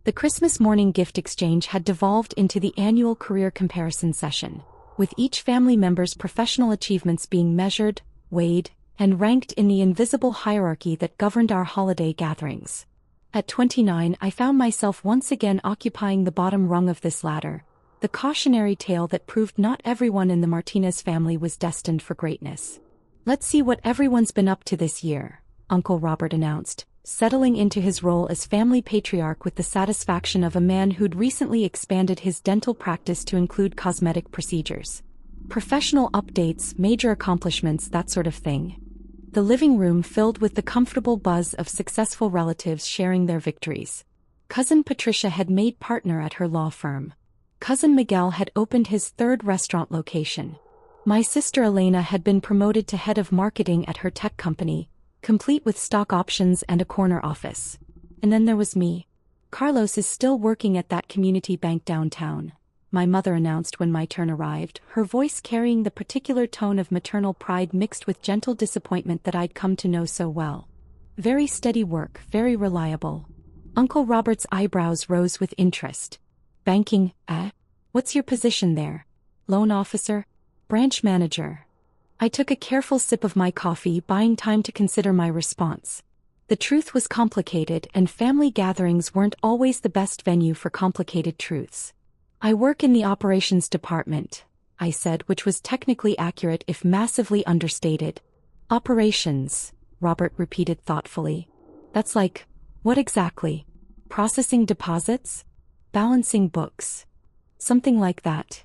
The Christmas morning gift exchange had devolved into the annual career comparison session, with each family member's professional achievements being measured, weighed, and ranked in the invisible hierarchy that governed our holiday gatherings. At 29, I found myself once again occupying the bottom rung of this ladder, the cautionary tale that proved not everyone in the Martinez family was destined for greatness. "Let's see what everyone's been up to this year," Uncle Robert announced, settling into his role as family patriarch with the satisfaction of a man who'd recently expanded his dental practice to include cosmetic procedures. Professional updates, major accomplishments, that sort of thing. The living room filled with the comfortable buzz of successful relatives sharing their victories. Cousin Patricia had made partner at her law firm. Cousin Miguel had opened his third restaurant location. My sister Elena had been promoted to head of marketing at her tech company, complete with stock options and a corner office. And then there was me. "Carlos is still working at that community bank downtown," my mother announced when my turn arrived, her voice carrying the particular tone of maternal pride mixed with gentle disappointment that I'd come to know so well. "Very steady work, very reliable." Uncle Robert's eyebrows rose with interest. "Banking, eh? What's your position there? Loan officer? Branch manager?" I took a careful sip of my coffee, buying time to consider my response. The truth was complicated, and family gatherings weren't always the best venue for complicated truths. "I work in the operations department," I said, which was technically accurate if massively understated. "Operations," Robert repeated thoughtfully. "That's like, what exactly? Processing deposits? Balancing books? Something like that."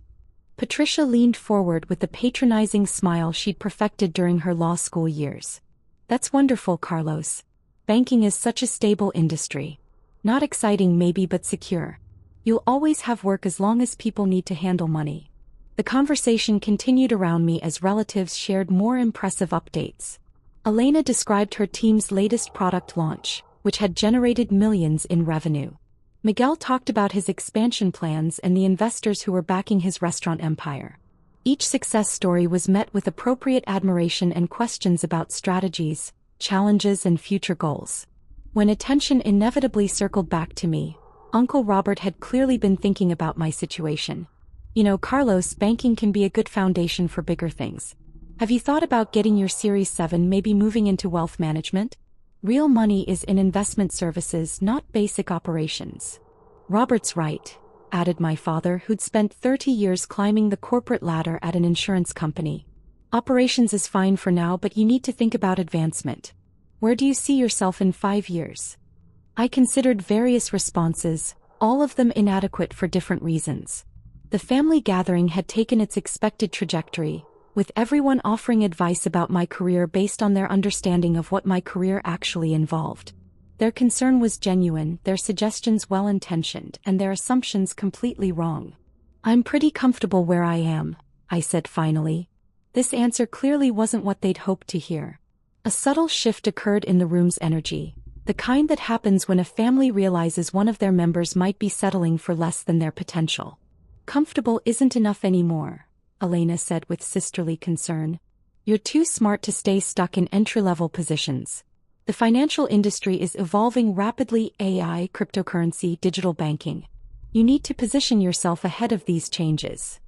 Patricia leaned forward with the patronizing smile she'd perfected during her law school years. "That's wonderful, Carlos. Banking is such a stable industry. Not exciting maybe, but secure. You'll always have work as long as people need to handle money." The conversation continued around me as relatives shared more impressive updates. Elena described her team's latest product launch, which had generated millions in revenue. Miguel talked about his expansion plans and the investors who were backing his restaurant empire. Each success story was met with appropriate admiration and questions about strategies, challenges, and future goals. When attention inevitably circled back to me, Uncle Robert had clearly been thinking about my situation. "You know, Carlos, banking can be a good foundation for bigger things. Have you thought about getting your Series 7, maybe moving into wealth management? Real money is in investment services, not basic operations." "Robert's right," added my father, who'd spent 30 years climbing the corporate ladder at an insurance company. "Operations is fine for now, but you need to think about advancement. Where do you see yourself in 5 years? I considered various responses, all of them inadequate for different reasons. The family gathering had taken its expected trajectory, with everyone offering advice about my career based on their understanding of what my career actually involved. Their concern was genuine, their suggestions well-intentioned, and their assumptions completely wrong. "I'm pretty comfortable where I am," I said finally. This answer clearly wasn't what they'd hoped to hear. A subtle shift occurred in the room's energy, the kind that happens when a family realizes one of their members might be settling for less than their potential. "Comfortable isn't enough anymore," Elena said with sisterly concern. "You're too smart to stay stuck in entry-level positions. The financial industry is evolving rapidly: AI, cryptocurrency, digital banking. You need to position yourself ahead of these changes."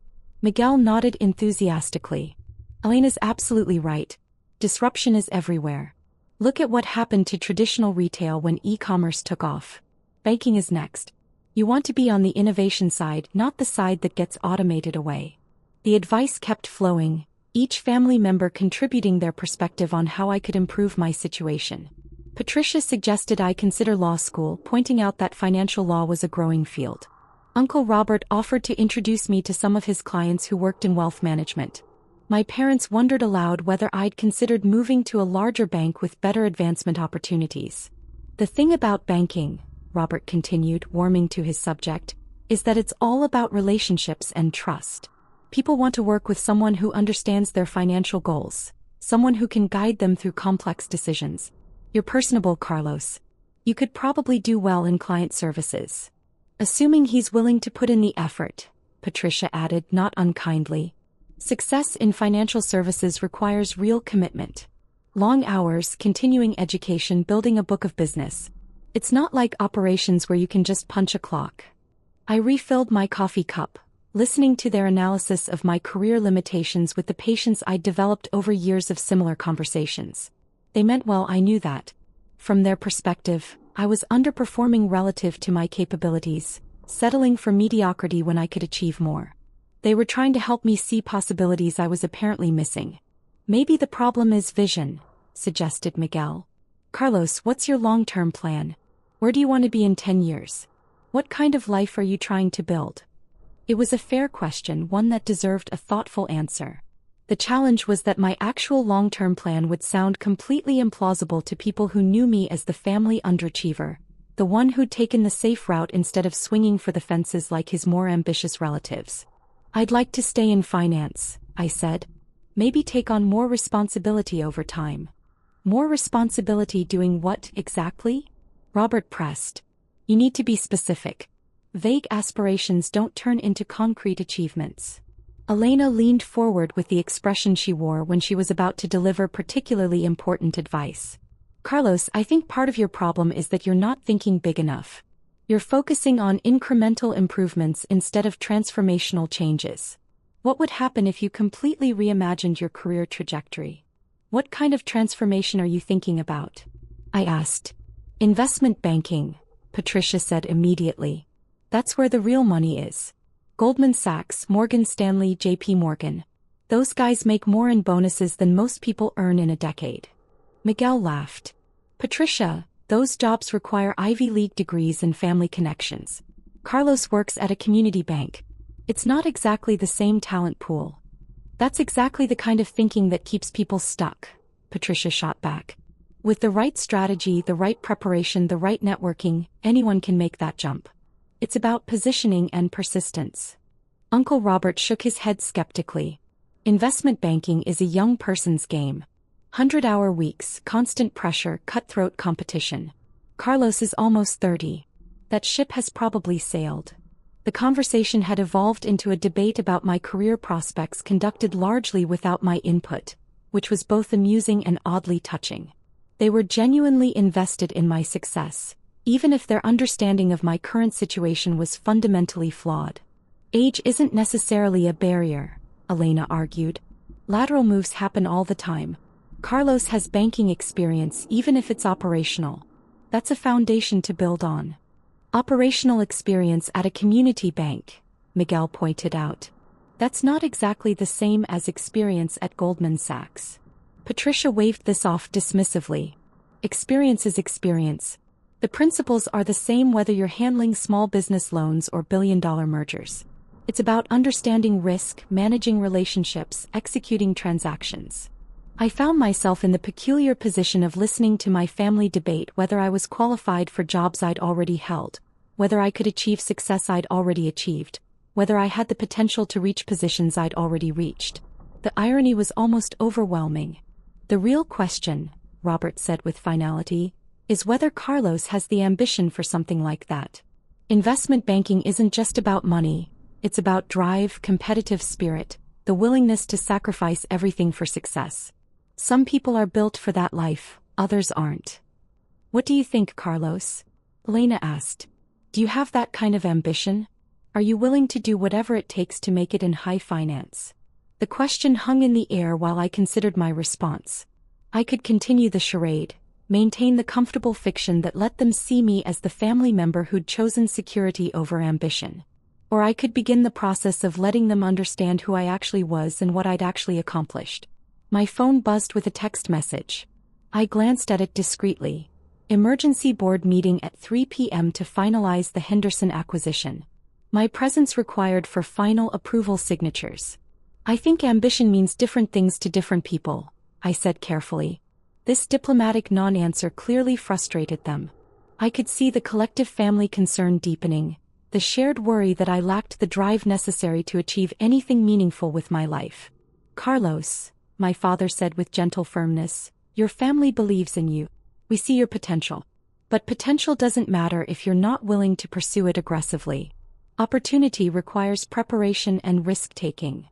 Miguel nodded enthusiastically. "Elena's absolutely right. Disruption is everywhere. Look at what happened to traditional retail when e-commerce took off. Banking is next. You want to be on the innovation side, not the side that gets automated away." The advice kept flowing, each family member contributing their perspective on how I could improve my situation. Patricia suggested I consider law school, pointing out that financial law was a growing field. Uncle Robert offered to introduce me to some of his clients who worked in wealth management. My parents wondered aloud whether I'd considered moving to a larger bank with better advancement opportunities. "The thing about banking," Robert continued, warming to his subject, "is that it's all about relationships and trust. People want to work with someone who understands their financial goals, someone who can guide them through complex decisions. You're personable, Carlos. You could probably do well in client services. Assuming he's willing to put in the effort," Patricia added, not unkindly. "Success in financial services requires real commitment. Long hours, continuing education, building a book of business. It's not like operations where you can just punch a clock. I refilled my coffee cup, listening to their analysis of my career limitations with the patience I'd developed over years of similar conversations. They meant well, I knew that. From their perspective, I was underperforming relative to my capabilities, settling for mediocrity when I could achieve more. They were trying to help me see possibilities I was apparently missing. Maybe the problem is vision, suggested Miguel. Carlos, what's your long-term plan? Where do you want to be in 10 years? What kind of life are you trying to build? It was a fair question, one that deserved a thoughtful answer. The challenge was that my actual long-term plan would sound completely implausible to people who knew me as the family underachiever, the one who'd taken the safe route instead of swinging for the fences like his more ambitious relatives. I'd like to stay in finance, I said. Maybe take on more responsibility over time. More responsibility doing what, exactly? Robert pressed. You need to be specific. Vague aspirations don't turn into concrete achievements. Elena leaned forward with the expression she wore when she was about to deliver particularly important advice. Carlos, I think part of your problem is that you're not thinking big enough. You're focusing on incremental improvements instead of transformational changes. What would happen if you completely reimagined your career trajectory? What kind of transformation are you thinking about? I asked. Investment banking, Patricia said immediately. That's where the real money is. Goldman Sachs, Morgan Stanley, JP Morgan. Those guys make more in bonuses than most people earn in a decade. Miguel laughed. Patricia, those jobs require Ivy League degrees and family connections. Carlos works at a community bank. It's not exactly the same talent pool. That's exactly the kind of thinking that keeps people stuck, Patricia shot back. With the right strategy, the right preparation, the right networking, anyone can make that jump. It's about positioning and persistence. Uncle Robert shook his head skeptically. Investment banking is a young person's game. 100-hour weeks, constant pressure, cutthroat competition. Carlos is almost 30. That ship has probably sailed. The conversation had evolved into a debate about my career prospects conducted largely without my input, which was both amusing and oddly touching. They were genuinely invested in my success, even if their understanding of my current situation was fundamentally flawed. Age isn't necessarily a barrier, Elena argued. Lateral moves happen all the time. Carlos has banking experience even if it's operational. That's a foundation to build on. Operational experience at a community bank, Miguel pointed out. That's not exactly the same as experience at Goldman Sachs. Patricia waved this off dismissively. Experience is experience. The principles are the same whether you're handling small business loans or billion-dollar mergers. It's about understanding risk, managing relationships, executing transactions. I found myself in the peculiar position of listening to my family debate whether I was qualified for jobs I'd already held, whether I could achieve success I'd already achieved, whether I had the potential to reach positions I'd already reached. The irony was almost overwhelming. The real question, Robert said with finality, is whether Carlos has the ambition for something like that. Investment banking isn't just about money, it's about drive, competitive spirit, the willingness to sacrifice everything for success. Some people are built for that life, others aren't. What do you think, Carlos? Elena asked. Do you have that kind of ambition? Are you willing to do whatever it takes to make it in high finance? The question hung in the air while I considered my response. I could continue the charade, maintain the comfortable fiction that let them see me as the family member who'd chosen security over ambition. Or I could begin the process of letting them understand who I actually was and what I'd actually accomplished. My phone buzzed with a text message. I glanced at it discreetly. Emergency board meeting at 3 p.m. to finalize the Henderson acquisition. My presence required for final approval signatures. I think ambition means different things to different people, I said carefully. This diplomatic non-answer clearly frustrated them. I could see the collective family concern deepening, the shared worry that I lacked the drive necessary to achieve anything meaningful with my life. Carlos, my father said with gentle firmness, your family believes in you. We see your potential. But potential doesn't matter if you're not willing to pursue it aggressively. Opportunity requires preparation and risk-taking.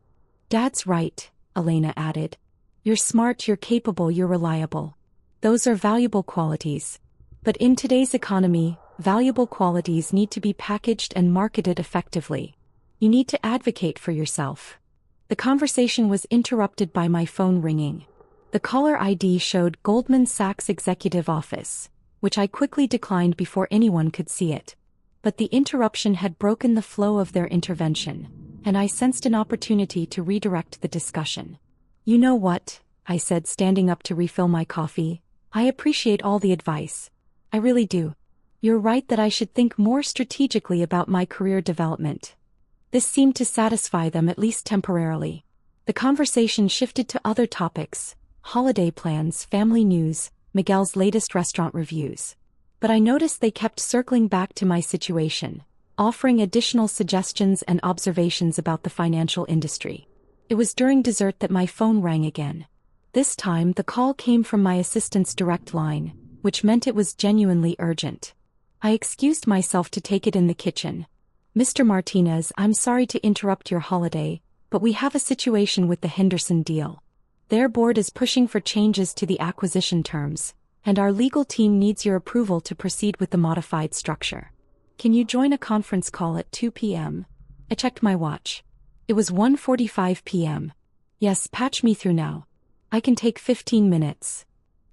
Dad's right, Elena added. You're smart, you're capable, you're reliable. Those are valuable qualities. But in today's economy, valuable qualities need to be packaged and marketed effectively. You need to advocate for yourself. The conversation was interrupted by my phone ringing. The caller ID showed Goldman Sachs Executive Office, which I quickly declined before anyone could see it. But the interruption had broken the flow of their intervention, and I sensed an opportunity to redirect the discussion. "You know what?" I said, standing up to refill my coffee. "I appreciate all the advice. I really do. You're right that I should think more strategically about my career development." This seemed to satisfy them, at least temporarily. The conversation shifted to other topics: holiday plans, family news, Miguel's latest restaurant reviews. But I noticed they kept circling back to my situation, offering additional suggestions and observations about the financial industry. It was during dessert that my phone rang again. This time the call came from my assistant's direct line, which meant it was genuinely urgent. I excused myself to take it in the kitchen. "Mr. Martinez, I'm sorry to interrupt your holiday, but we have a situation with the Henderson deal. Their board is pushing for changes to the acquisition terms, and our legal team needs your approval to proceed with the modified structure. Can you join a conference call at 2 p.m.? I checked my watch. It was 1:45 p.m. "Yes, patch me through now. I can take 15 minutes.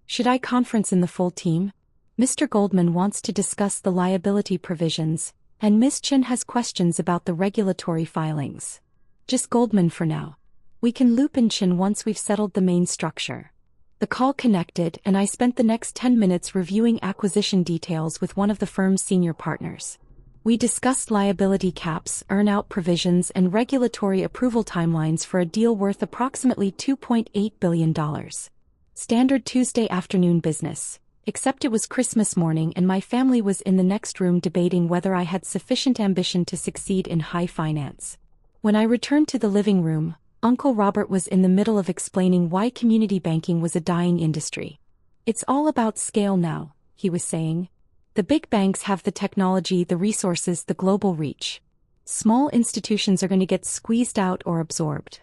Should I conference in the full team? Mr. Goldman wants to discuss the liability provisions, and Ms. Chin has questions about the regulatory filings. Just Goldman for now. We can loop in Chin once we've settled the main structure." The call connected, and I spent the next 10 minutes reviewing acquisition details with one of the firm's senior partners. We discussed liability caps, earn-out provisions, and regulatory approval timelines for a deal worth approximately $2.8 billion. Standard Tuesday afternoon business, except it was Christmas morning and my family was in the next room debating whether I had sufficient ambition to succeed in high finance. When I returned to the living room, Uncle Robert was in the middle of explaining why community banking was a dying industry. "It's all about scale now," he was saying. "The big banks have the technology, the resources, the global reach. Small institutions are going to get squeezed out or absorbed.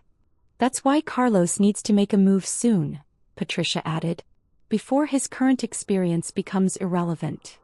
That's why Carlos needs to make a move soon," Patricia added, "before his current experience becomes irrelevant."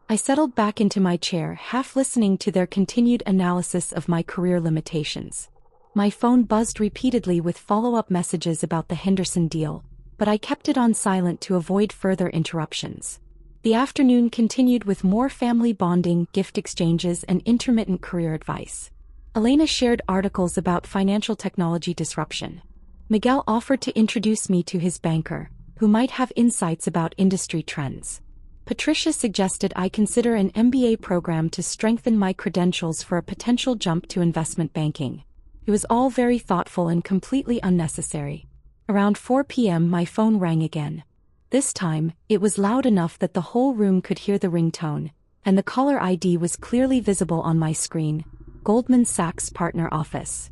I settled back into my chair, half listening to their continued analysis of my career limitations. My phone buzzed repeatedly with follow-up messages about the Henderson deal, but I kept it on silent to avoid further interruptions. The afternoon continued with more family bonding, gift exchanges, and intermittent career advice. Elena shared articles about financial technology disruption. Miguel offered to introduce me to his banker, who might have insights about industry trends. Patricia suggested I consider an MBA program to strengthen my credentials for a potential jump to investment banking. It was all very thoughtful and completely unnecessary. Around 4 p.m. my phone rang again. This time, it was loud enough that the whole room could hear the ringtone, and the caller ID was clearly visible on my screen: Goldman Sachs Partner Office.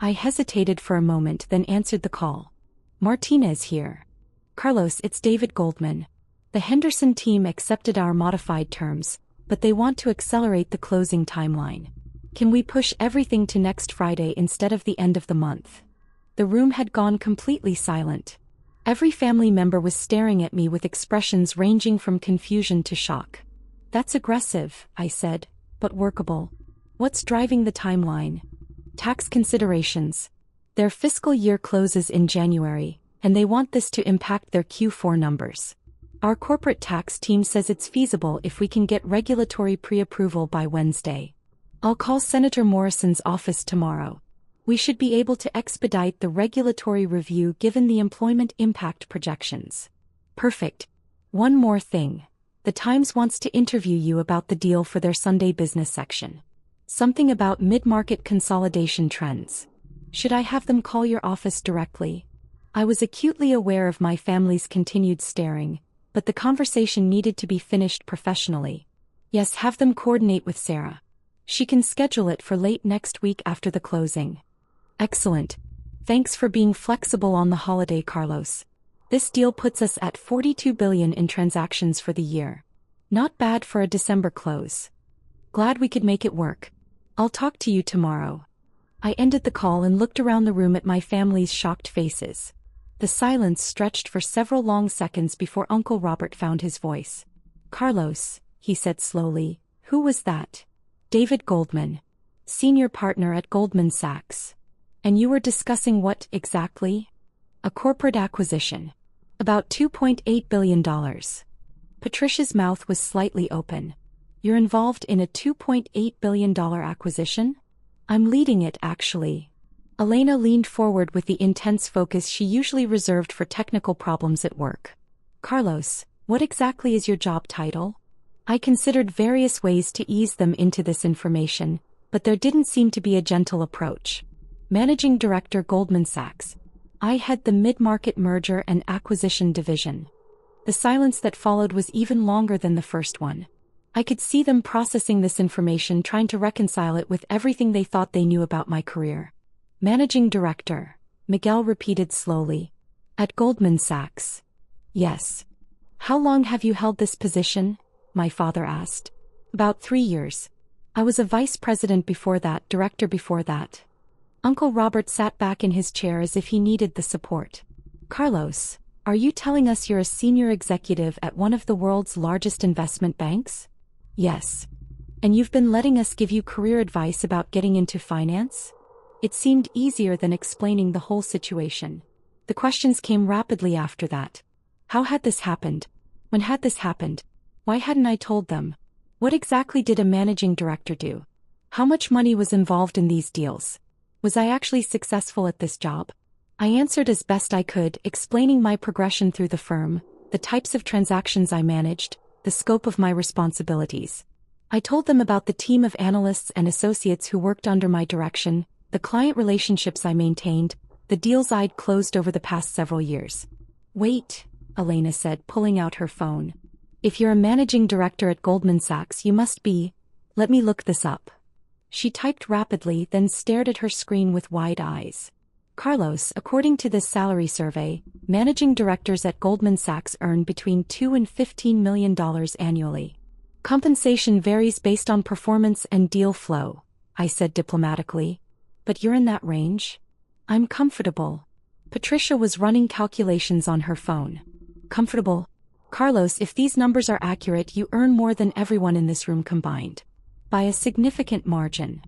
I hesitated for a moment, then answered the call. "Martinez here. Carlos, it's David Goldman. The Henderson team accepted our modified terms, but they want to accelerate the closing timeline. Can we push everything to next Friday instead of the end of the month?" The room had gone completely silent. Every family member was staring at me with expressions ranging from confusion to shock. "That's aggressive," I said, "but workable. What's driving the timeline?" "Tax considerations. Their fiscal year closes in January, and they want this to impact their Q4 numbers. Our corporate tax team says it's feasible if we can get regulatory pre-approval by Wednesday. I'll call Senator Morrison's office tomorrow. We should be able to expedite the regulatory review given the employment impact projections." "Perfect. One more thing. The Times wants to interview you about the deal for their Sunday business section. Something about mid-market consolidation trends. Should I have them call your office directly?" I was acutely aware of my family's continued staring, but the conversation needed to be finished professionally. "Yes, have them coordinate with Sarah. She can schedule it for late next week after the closing." "Excellent. Thanks for being flexible on the holiday, Carlos. This deal puts us at $42 billion in transactions for the year. Not bad for a December close. Glad we could make it work. I'll talk to you tomorrow." I ended the call and looked around the room at my family's shocked faces. The silence stretched for several long seconds before Uncle Robert found his voice. Carlos, he said slowly, who was that? David Goldman, senior partner at Goldman Sachs. And you were discussing what exactly? A corporate acquisition. About $2.8 billion. Patricia's mouth was slightly open. You're involved in a $2.8 billion acquisition? I'm leading it, actually. Elena leaned forward with the intense focus she usually reserved for technical problems at work. Carlos, what exactly is your job title? I considered various ways to ease them into this information, but there didn't seem to be a gentle approach. Managing Director, Goldman Sachs. I head the mid-market merger and acquisition division. The silence that followed was even longer than the first one. I could see them processing this information, trying to reconcile it with everything they thought they knew about my career. Managing Director, Miguel repeated slowly. At Goldman Sachs. Yes. How long have you held this position? My father asked. About 3 years. I was a vice president before that, director before that. Uncle Robert sat back in his chair as if he needed the support. Carlos, are you telling us you're a senior executive at one of the world's largest investment banks? Yes. And you've been letting us give you career advice about getting into finance? It seemed easier than explaining the whole situation. The questions came rapidly after that. How had this happened? When had this happened? Why hadn't I told them? What exactly did a managing director do? How much money was involved in these deals? Was I actually successful at this job? I answered as best I could, explaining my progression through the firm, the types of transactions I managed, the scope of my responsibilities. I told them about the team of analysts and associates who worked under my direction, the client relationships I maintained, the deals I'd closed over the past several years. Wait, Elena said, pulling out her phone. If you're a managing director at Goldman Sachs, you must be. Let me look this up. She typed rapidly, then stared at her screen with wide eyes. Carlos, according to this salary survey, managing directors at Goldman Sachs earn between $2 and $15 million annually. Compensation varies based on performance and deal flow, I said diplomatically. But you're in that range? I'm comfortable. Patricia was running calculations on her phone. Comfortable? Carlos, if these numbers are accurate, you earn more than everyone in this room combined. By a significant margin.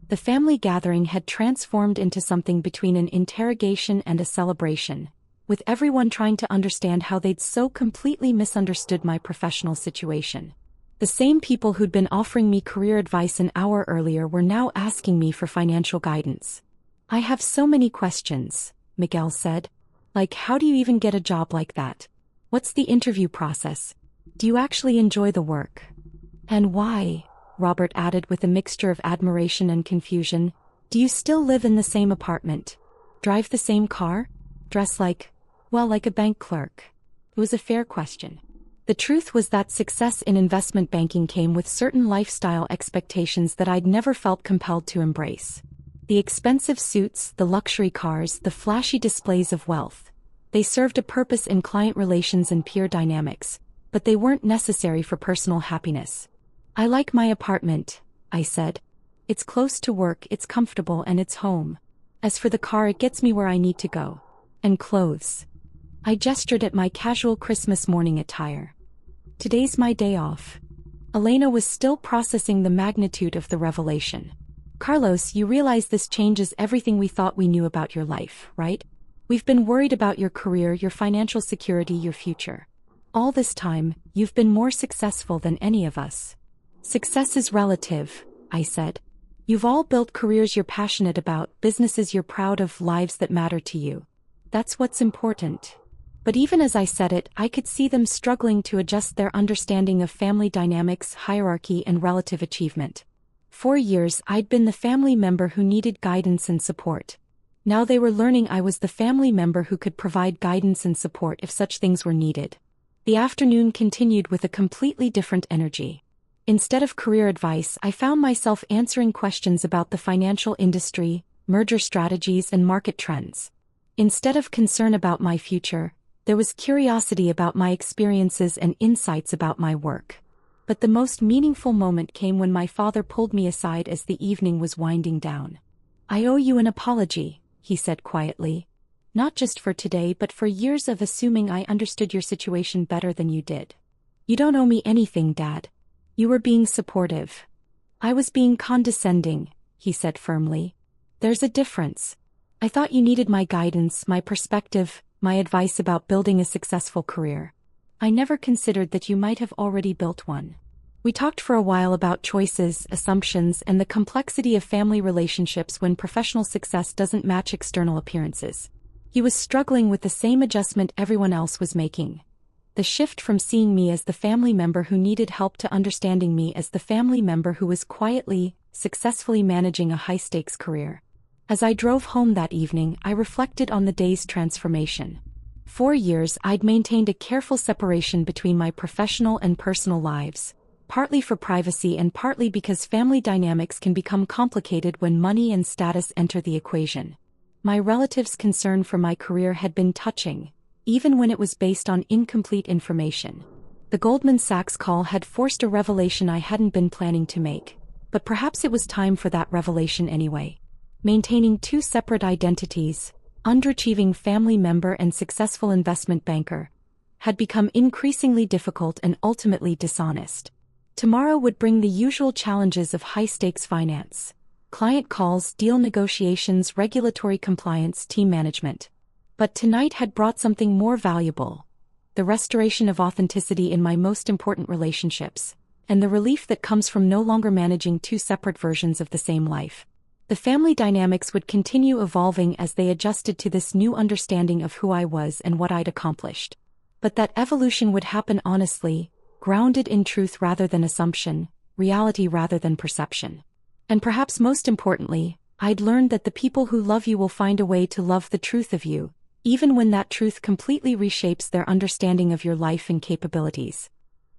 The family gathering had transformed into something between an interrogation and a celebration, with everyone trying to understand how they'd so completely misunderstood my professional situation. The same people who'd been offering me career advice an hour earlier were now asking me for financial guidance. I have so many questions, Miguel said. Like, how do you even get a job like that? What's the interview process? Do you actually enjoy the work? And why? Robert added with a mixture of admiration and confusion. Do you still live in the same apartment? Drive the same car? Dress like a bank clerk? It was a fair question. The truth was that success in investment banking came with certain lifestyle expectations that I'd never felt compelled to embrace. The expensive suits, the luxury cars, the flashy displays of wealth. They served a purpose in client relations and peer dynamics, but they weren't necessary for personal happiness. I like my apartment, I said. It's close to work, it's comfortable, and it's home. As for the car, it gets me where I need to go. And clothes. I gestured at my casual Christmas morning attire. Today's my day off. Elena was still processing the magnitude of the revelation. Carlos, you realize this changes everything we thought we knew about your life, right? We've been worried about your career, your financial security, your future. All this time, you've been more successful than any of us. Success is relative, I said. You've all built careers you're passionate about, businesses you're proud of, lives that matter to you. That's what's important. But even as I said it, I could see them struggling to adjust their understanding of family dynamics, hierarchy, and relative achievement. For years, I'd been the family member who needed guidance and support. Now they were learning I was the family member who could provide guidance and support if such things were needed. The afternoon continued with a completely different energy. Instead of career advice, I found myself answering questions about the financial industry, merger strategies, and market trends. Instead of concern about my future, there was curiosity about my experiences and insights about my work. But the most meaningful moment came when my father pulled me aside as the evening was winding down. I owe you an apology, he said quietly. Not just for today, but for years of assuming I understood your situation better than you did. You don't owe me anything, Dad. You were being supportive. I was being condescending, he said firmly. There's a difference. I thought you needed my guidance, my perspective, my advice about building a successful career. I never considered that you might have already built one. We talked for a while about choices, assumptions, and the complexity of family relationships when professional success doesn't match external appearances. He was struggling with the same adjustment everyone else was making. The shift from seeing me as the family member who needed help to understanding me as the family member who was quietly, successfully managing a high-stakes career. As I drove home that evening, I reflected on the day's transformation. 4 years I'd maintained a careful separation between my professional and personal lives, partly for privacy and partly because family dynamics can become complicated when money and status enter the equation. My relatives' concern for my career had been touching, even when it was based on incomplete information. The Goldman Sachs call had forced a revelation I hadn't been planning to make, but perhaps it was time for that revelation anyway. Maintaining 2 separate identities, underachieving family member and successful investment banker, had become increasingly difficult and ultimately dishonest. Tomorrow would bring the usual challenges of high-stakes finance, client calls, deal negotiations, regulatory compliance, team management. But tonight had brought something more valuable: the restoration of authenticity in my most important relationships, and the relief that comes from no longer managing 2 separate versions of the same life. The family dynamics would continue evolving as they adjusted to this new understanding of who I was and what I'd accomplished. But that evolution would happen honestly, grounded in truth rather than assumption, reality rather than perception. And perhaps most importantly, I'd learned that the people who love you will find a way to love the truth of you, even when that truth completely reshapes their understanding of your life and capabilities.